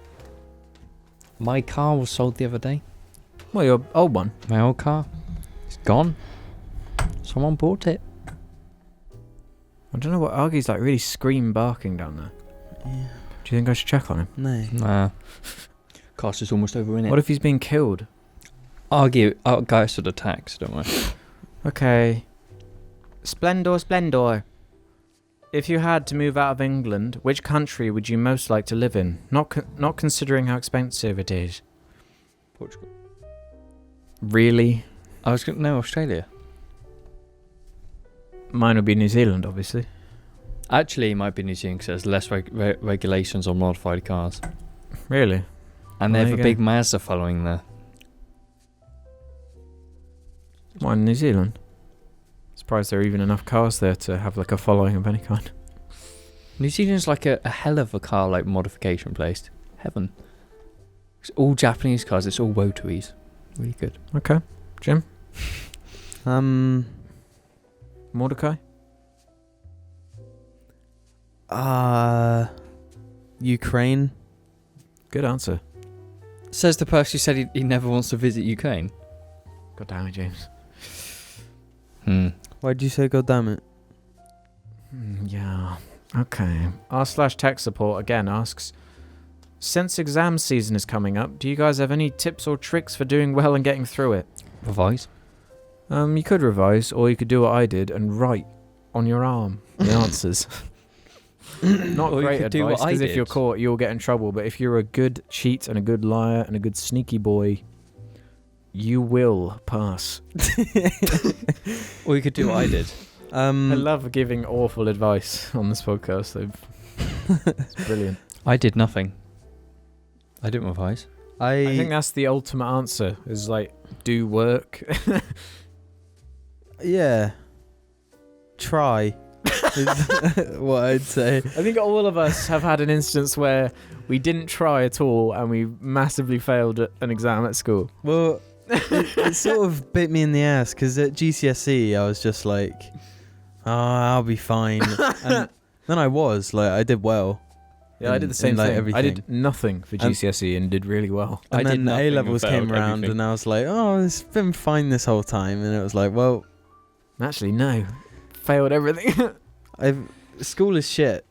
My car was sold the other day. Well, your old one. My old car. It's gone. Someone bought it. I don't know what Argy's like. Really scream barking down there. Yeah. Do you think I should check on him? No. Nah. Cast is almost over, innit? What if he's being killed? I'll go to the tax, don't worry. Okay. Splendor. If you had to move out of England, which country would you most like to live in? Not considering how expensive it is. Portugal. Really? I was going no, Australia. Mine would be New Zealand, obviously. Actually, it might be New Zealand because there's less regulations on modified cars. Really? And they Well, have a there you big go. Mazda following there. Why in New Zealand? Surprised there are even enough cars there to have like a following of any kind. New Zealand's like a hell of a car like modification place. Heaven. It's all Japanese cars. It's all Wotois. Really good. Okay. Jim? Mordecai? Ukraine. Good answer. Says the person who said he never wants to visit Ukraine. God damn it, James. Why'd you say God damn it? Yeah. Okay. r/tech support again asks, since exam season is coming up, do you guys have any tips or tricks for doing well and getting through it? Revise. You could revise, or you could do what I did and write on your arm the answers. Not Or you great could do advice, what I because if you're did. caught, you'll get in trouble. But if you're a good cheat and a good liar and a good sneaky boy, you will pass. Or you could do what I did. I love giving awful advice on this podcast. It's brilliant. I did nothing. I didn't revise. I think that's the ultimate answer, is like, do work. Yeah. Try. Is what I'd say. I think all of us have had an instance where we didn't try at all and we massively failed at an exam at school. Well, it sort of bit me in the ass because at GCSE I was just like, oh, I'll be fine. And then I did well. Yeah, I did the same like thing. everything. I did nothing for GCSE and did really well. And I did then nothing and A-levels failed came around everything. and I was like, oh, it's been fine this whole time. And it was like, well, Actually, no. Failed everything. school is shit.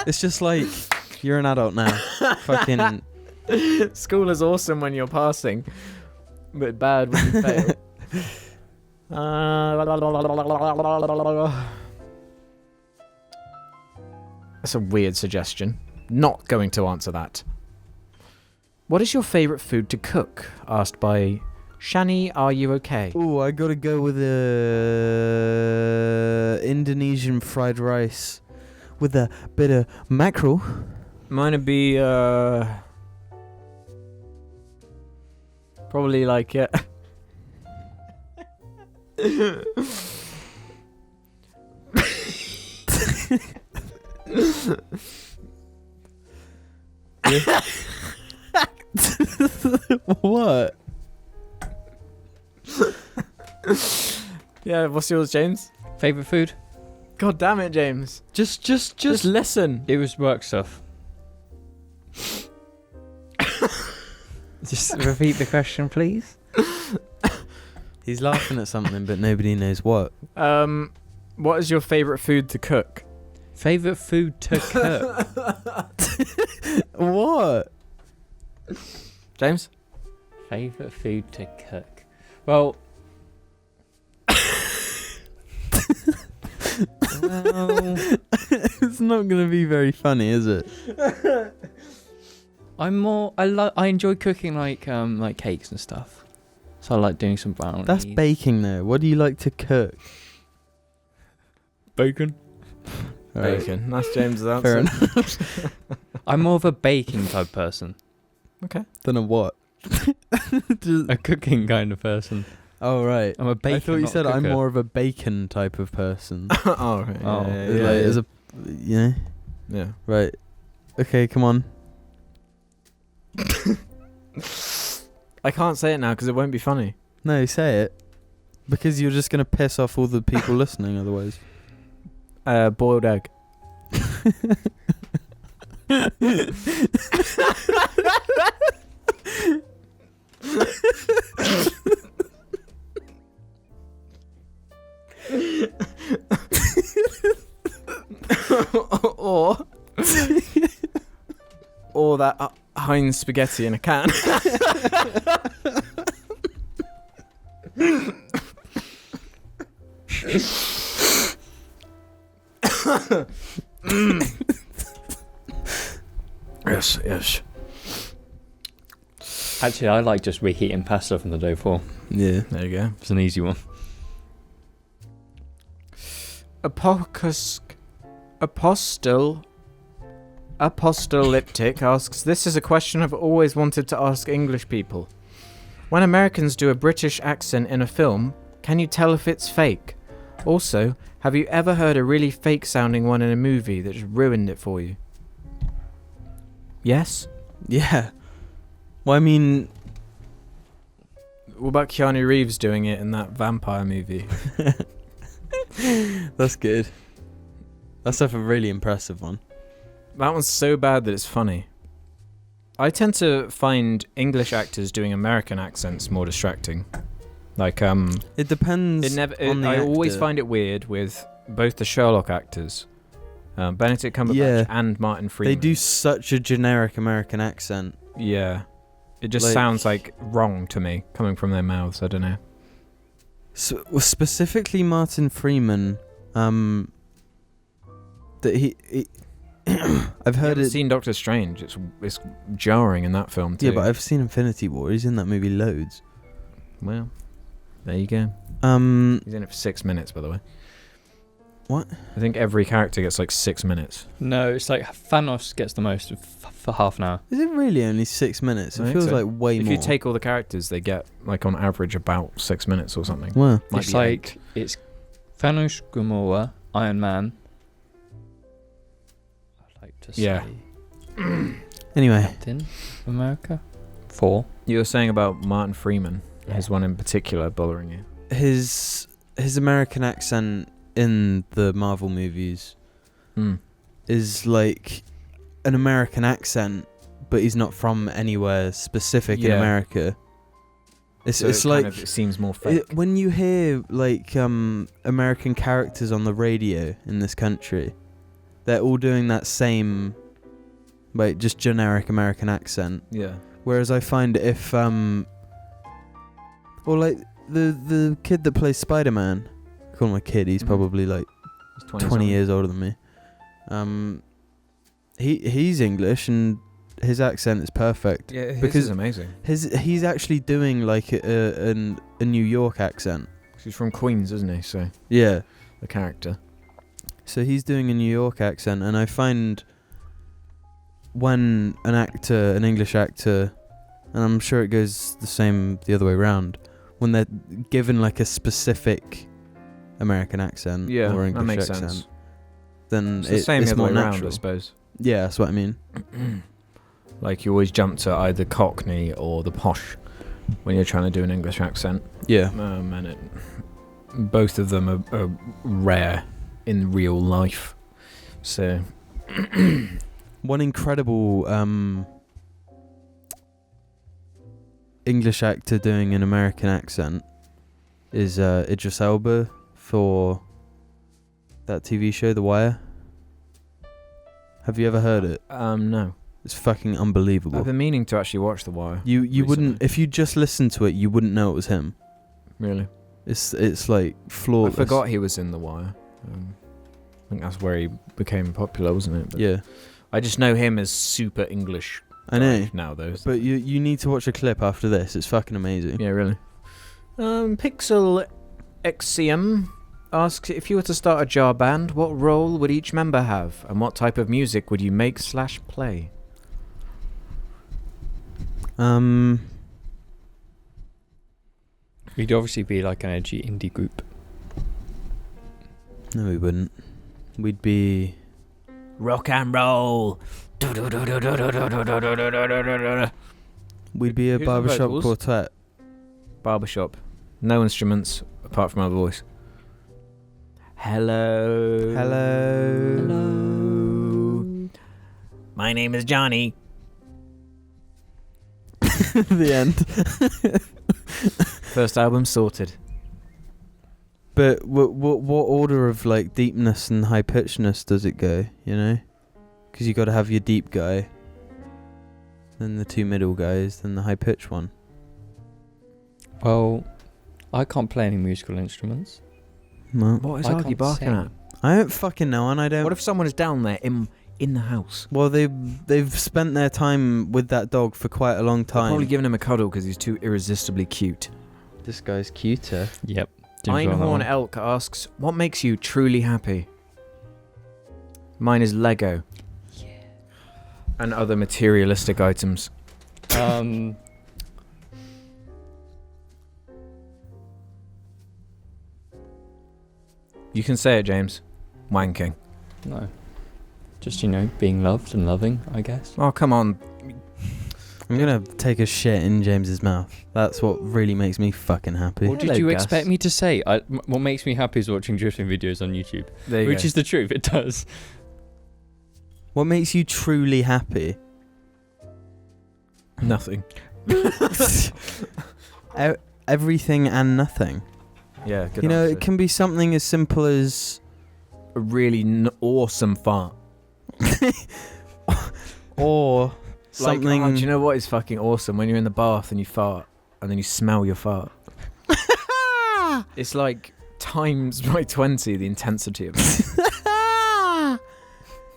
It's just like, you're an adult now. Fucking... School is awesome when you're passing, but bad when you fail. That's a weird suggestion. Not going to answer that. What is your favourite food to cook? Asked by Shani, are you okay? Ooh, I gotta go with Indonesian fried rice with a bit of mackerel. Mine would be probably like What? yeah. What's yours, James? Favorite food? God damn it, James! Just Just listen. It was work stuff. Just repeat the question, please. He's laughing at something, but nobody knows what. What is your favourite food to cook? Favorite food to cook? What? James? Favorite food to cook? Well, It's not gonna be very funny, is it? I enjoy cooking like cakes and stuff. So I like doing some brownies. That's baking though. What do you like to cook? bacon. Right. Bacon. That's James's answer. Fair enough. I'm more of a baking type person. Okay. Don't know what. A cooking kind of person. Oh right. I'm a baker. I thought you not a said I'm cooker. more of a bacon type of person. Oh, right. Oh. Yeah, Like, as a, you know. yeah. Right. Okay, come on. I can't say it now because it won't be funny. No, say it. Because you're just going to piss off all the people listening otherwise. Boiled egg. or that Heinz spaghetti in a can. Yes. Actually, I like just reheating pasta from the day before. Yeah. There you go. It's an easy one. Apostolyptic asks, this is a question I've always wanted to ask English people. When Americans do a British accent in a film, can you tell if it's fake? Also, have you ever heard a really fake sounding one in a movie that just ruined it for you? Yes? Yeah. Well, I mean... What about Keanu Reeves doing it in that vampire movie? That's good. That's a really impressive one. That one's so bad that it's funny. I tend to find English actors doing American accents more distracting. Like, It depends on the I always actor. find it weird with both the Sherlock actors, Benedict Cumberbatch Yeah. and Martin Freeman. They do such a generic American accent. Yeah. It just Like- sounds like wrong to me, coming from their mouths. I don't know. So, well, specifically Martin Freeman, that he I've heard I've it. seen Doctor Strange. It's jarring in that film too. Yeah, but I've seen Infinity War. He's in that movie loads. Well, there you go. He's in it for 6 minutes, by the way. What? I think every character gets like 6 minutes. No, it's like Thanos gets the most for half an hour. Is it really only 6 minutes? I It think feels so. like way If more. you take all the characters, they get like on average about 6 minutes or something. Well, Might It's be like 8. it's Thanos, Gamora, Iron Man. I'd like to say Yeah. anyway, Captain America. 4. You were saying about Martin Freeman. His one in particular bothering you. his American accent in the Marvel movies is like an American accent, but he's not from anywhere specific in Yeah. America. It's So it's it like kind of, it seems more fake. when you hear like American characters on the radio in this country, they're all doing that same like just generic American accent. Yeah. Whereas I find if or like the kid that plays Spider-Man, I call him a kid, he's Mhm. probably like It's 20 years older than me. He's English and his accent is perfect. Yeah, his because is amazing. He's actually doing like a New York accent. He's from Queens, isn't he? So Yeah. the character. So he's doing a New York accent, and I find when an English actor, and I'm sure it goes the same the other way around, when they're given like a specific American accent Yeah, or that English makes accent, sense. then It's the same it's the other more way around, natural. I suppose. Yeah, that's what I mean. Like you always jump to either Cockney or the posh when you're trying to do an English accent. Yeah. And both of them are rare in real life. So One incredible English actor doing an American accent is Idris Elba for that TV show The Wire. Have you ever heard it? no. It's fucking unbelievable. I've been meaning to actually watch The Wire. You recently. wouldn't, if you just listened to it, you wouldn't know it was him. Really? It's like flawless. I forgot he was in The Wire. I think that's where he became popular, wasn't it? But Yeah, I just know him as super English. I know. guy now, though. But you need to watch a clip after this. It's fucking amazing. Yeah, really. Pixel Exium asks, if you were to start a jar band, what role would each member have, and what type of music would you make/play? We'd obviously be like an edgy indie group. No, we wouldn't. We'd be Rock and roll. We'd be a Who's the barbershop vocals? quartet. Barbershop. No instruments apart from our voice. Hello. Hello. My name is Johnny. The end. First album sorted. But what order of like deepness and high pitchedness does it go? You know, because you got to have your deep guy, then the two middle guys, then the high pitch one. Well, I can't play any musical instruments. Well, What is I Argy can't barking sing. at? I don't fucking know, and I don't. What if someone is down there in the house? Well, they've spent their time with that dog for quite a long They're time. probably giving him a cuddle because he's too irresistibly cute. This guy's cuter. Yep. Jim's on that Einhorn one. Elk asks, what makes you truly happy? Mine is Lego. Yeah. And other materialistic items. You can say it, James. Wanking. No. Just, being loved and loving, I guess. Oh, come on. I'm gonna take a shit in James's mouth. That's what really makes me fucking happy. What did Hello, you Gus. expect me to say? What makes me happy is watching drifting videos on YouTube. There you Which go. is the truth, it does. What makes you truly happy? Nothing. Everything and nothing. Yeah, good You know, answer. it can be something as simple as A really awesome fart. or something. Like, do you know what is fucking awesome? When you're in the bath and you fart, and then you smell your fart. It's like times by 20 the intensity of it.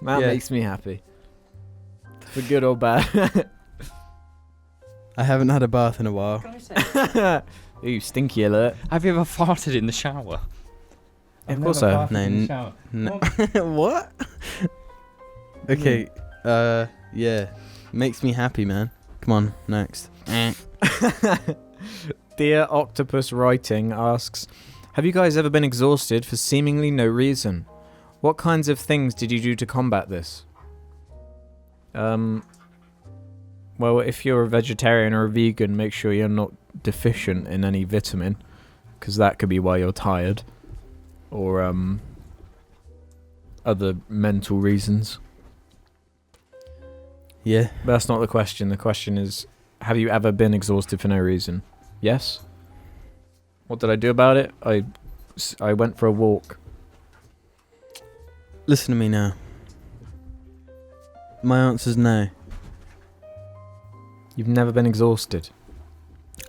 That Yeah. makes me happy. For good or bad. I haven't had a bath in a while. Ooh, stinky alert. Have you ever farted in the shower? Of course I have. No. What? Okay. Yeah. Makes me happy, man. Come on, next. Dear Octopus Writing asks, have you guys ever been exhausted for seemingly no reason? What kinds of things did you do to combat this? Well, if you're a vegetarian or a vegan, make sure you're not deficient in any vitamin, because that could be why you're tired. Or other mental reasons. Yeah. But that's not the question. The question is, have you ever been exhausted for no reason? Yes. What did I do about it? I went for a walk. Listen to me now. My answer's no. You've never been exhausted.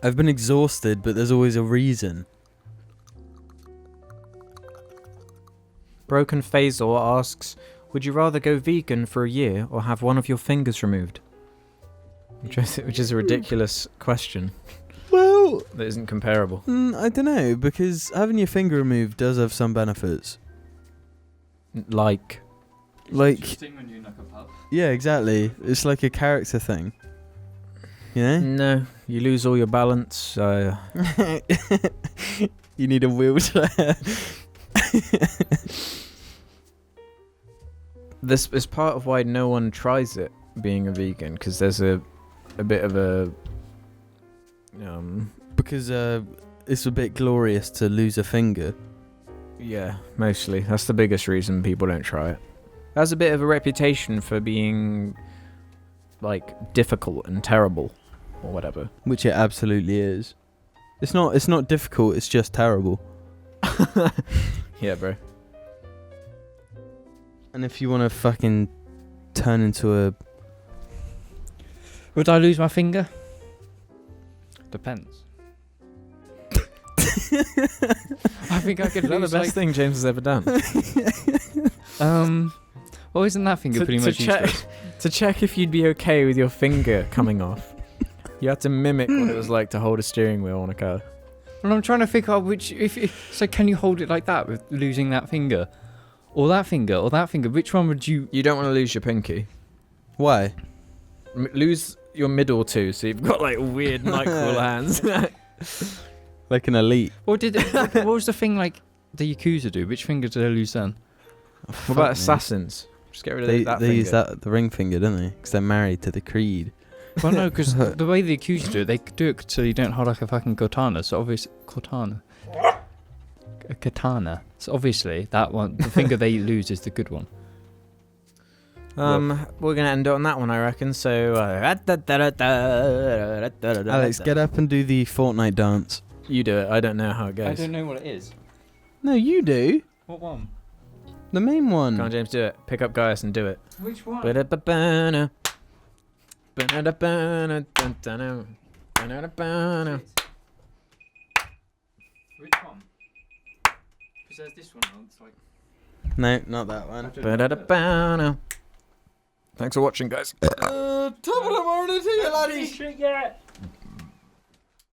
I've been exhausted, but there's always a reason. Broken Phasor asks, would you rather go vegan for a year or have one of your fingers removed? Which is a ridiculous question Well, that isn't comparable. I don't know, because having your finger removed does have some benefits. Like, Yeah, exactly. It's like a character thing. You know? no, you lose all your balance. You need a wheelchair. This is part of why no one tries it, being a vegan, because there's a bit of a Because it's a bit glorious to lose a finger. yeah, mostly that's the biggest reason people don't try it. It has a bit of a reputation for being like difficult and terrible or whatever. Which it absolutely is. It's not difficult, it's just terrible. Yeah, bro. And if you want to fucking turn into a... Would I lose my finger? Depends. I think I could Is that the lose best thing James has ever done? Well, isn't that finger pretty much useless? To check if you'd be okay with your finger coming off, you had to mimic what it was like to hold a steering wheel on a car. Well, I'm trying to figure out which. So, can you hold it like that with losing that finger, or that finger, or that finger? Which one would you? You don't want to lose your pinky. Why? Lose your middle two, so you've got like weird micro hands. Like an elite. Or did it? What was the thing like the Yakuza do? Which finger did they lose then? What about assassins? Just get rid of They that use finger. the ring finger, don't they? Because they're married to the creed. Well, no, because the way the accused do it, they do it so you don't hold like a fucking katana. So obviously, a katana. So obviously, that one, the finger they lose is the good one. We're gonna end it on that one, I reckon. So, Alex, get up and do the Fortnite dance. You do it. I don't know how it goes. I don't know what it is. No, you do. What one? The main one. Come on, James, do it. Pick up Gaius and do it. Which one? Ba-da-ba-ba-na. Ba-da-da-ba-na, dun-dun-dun. Ba-da-da-ba-na. Which one? Because there's this one. It's like. No, not that one. Ba-da-da-ba-na. Thanks for watching, guys. Top of the morning to you, laddies. Yeah.